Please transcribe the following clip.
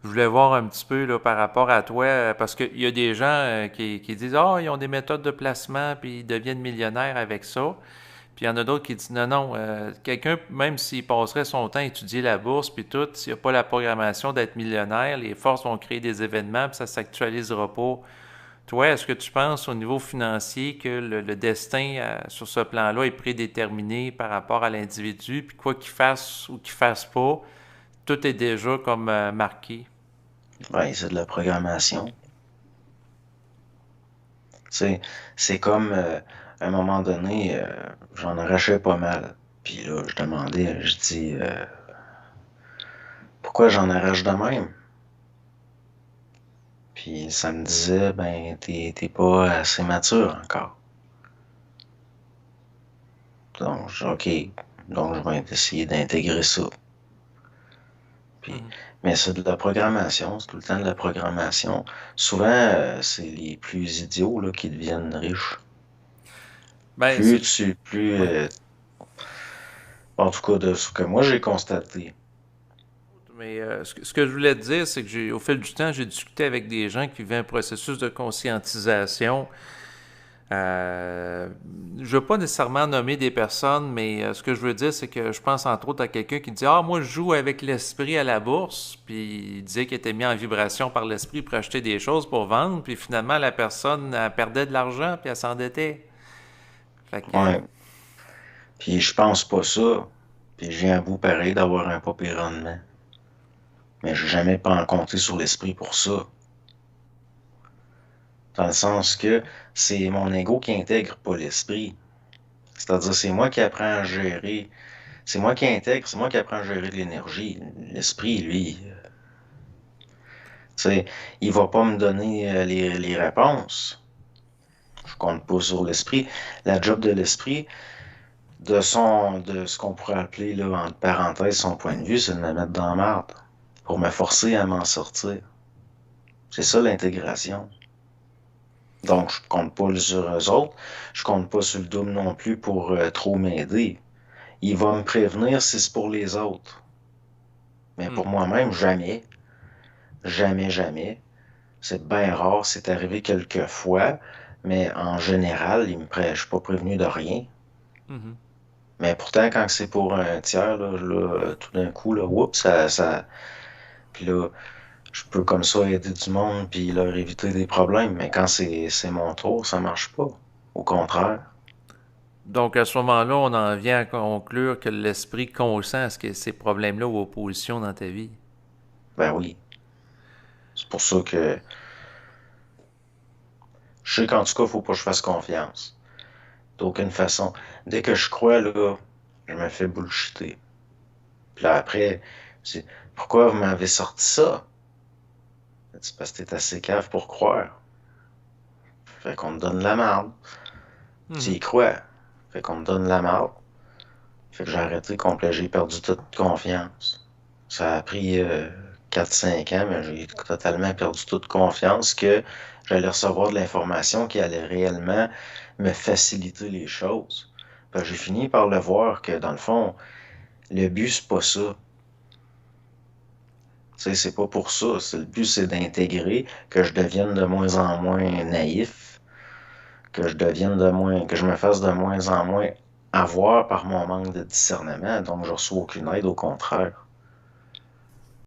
Je voulais voir un petit peu là, par rapport à toi, parce qu'il y a des gens qui disent ah, ils ont des méthodes de placement, puis ils deviennent millionnaires avec ça. Puis il y en a d'autres qui disent non, non, quelqu'un, même s'il passerait son temps à étudier la bourse, puis tout, s'il n'y a pas la programmation d'être millionnaire, les forces vont créer des événements, puis ça ne s'actualisera pas. Toi, est-ce que tu penses au niveau financier que le destin sur ce plan-là est prédéterminé par rapport à l'individu, puis quoi qu'il fasse ou qu'il fasse pas, tout est déjà comme marqué? Ouais, c'est de la programmation. C'est, c'est comme, à un moment donné, j'en arrachais pas mal. Puis là, je demandais, je dis, pourquoi j'en arrache de même? Puis ça me disait, ben, t'es pas assez mature encore. Donc, OK. Donc, je vais essayer d'intégrer ça. Puis, Mhm. mais c'est de la programmation, c'est tout le temps de la programmation. Souvent, c'est les plus idiots là, qui deviennent riches. Ben, c'est. Plus, Ouais. en tout cas, de ce que moi j'ai constaté. Mais ce que je voulais te dire, c'est que au fil du temps, j'ai discuté avec des gens qui vivaient un processus de conscientisation. Je ne veux pas nécessairement nommer des personnes, mais ce que je veux dire, c'est que je pense entre autres à quelqu'un qui dit ah, moi, je joue avec l'esprit à la bourse, puis il disait qu'il était mis en vibration par l'esprit pour acheter des choses pour vendre, puis finalement, la personne elle perdait de l'argent, puis elle s'endettait. Fait que. Ouais. Puis je pense pas ça. Puis j'ai un bout pareil d'avoir un pas pire rendement. Mais j'ai jamais pas compté sur l'esprit pour ça. Dans le sens que c'est mon ego qui intègre pas l'esprit. C'est-à-dire, c'est moi qui apprends à gérer. C'est moi qui intègre, c'est moi qui apprends à gérer l'énergie. L'esprit, lui, tu sais, il va pas me donner les réponses. Je compte pas sur l'esprit. La job de l'esprit, de ce qu'on pourrait appeler, là, entre parenthèses, son point de vue, c'est de me mettre dans la merde. Pour me forcer à m'en sortir. C'est ça l'intégration. Donc, je compte pas sur eux autres. Je compte pas sur le double non plus pour trop m'aider. Il va me prévenir si c'est pour les autres. Mais Hmm. pour moi-même, jamais. Jamais, jamais. C'est bien rare. C'est arrivé quelques fois. Mais en général, je suis pas prévenu de rien. Mhm. Mais pourtant, quand c'est pour un tiers, là, tout d'un coup, là, oups, puis là, je peux comme ça aider du monde puis leur éviter des problèmes. Mais quand c'est mon tour, ça marche pas. Au contraire. Donc, à ce moment-là, on en vient à conclure que l'esprit consent à ce que ces problèmes-là ou oppositions dans ta vie. Ben oui. C'est pour ça que je sais qu'en tout cas, faut pas que je fasse confiance. D'aucune façon. Dès que je crois, là, je me fais bullshiter. Puis là, après, c'est pourquoi vous m'avez sorti ça? C'est parce que t'es assez cave pour croire. Fait qu'on me donne la marde. Tu Mhm. y crois. Fait qu'on me donne la marde. Fait que j'ai arrêté complet. J'ai perdu toute confiance. Ça a pris 4-5 ans, mais j'ai totalement perdu toute confiance que j'allais recevoir de l'information qui allait réellement me faciliter les choses. Ben, j'ai fini par le voir que, dans le fond, le but, c'est pas ça. Tu sais, c'est pas pour ça. Le but, c'est d'intégrer, que je devienne de moins en moins naïf, que je me fasse de moins en moins avoir par mon manque de discernement. Donc, je reçois aucune aide, au contraire.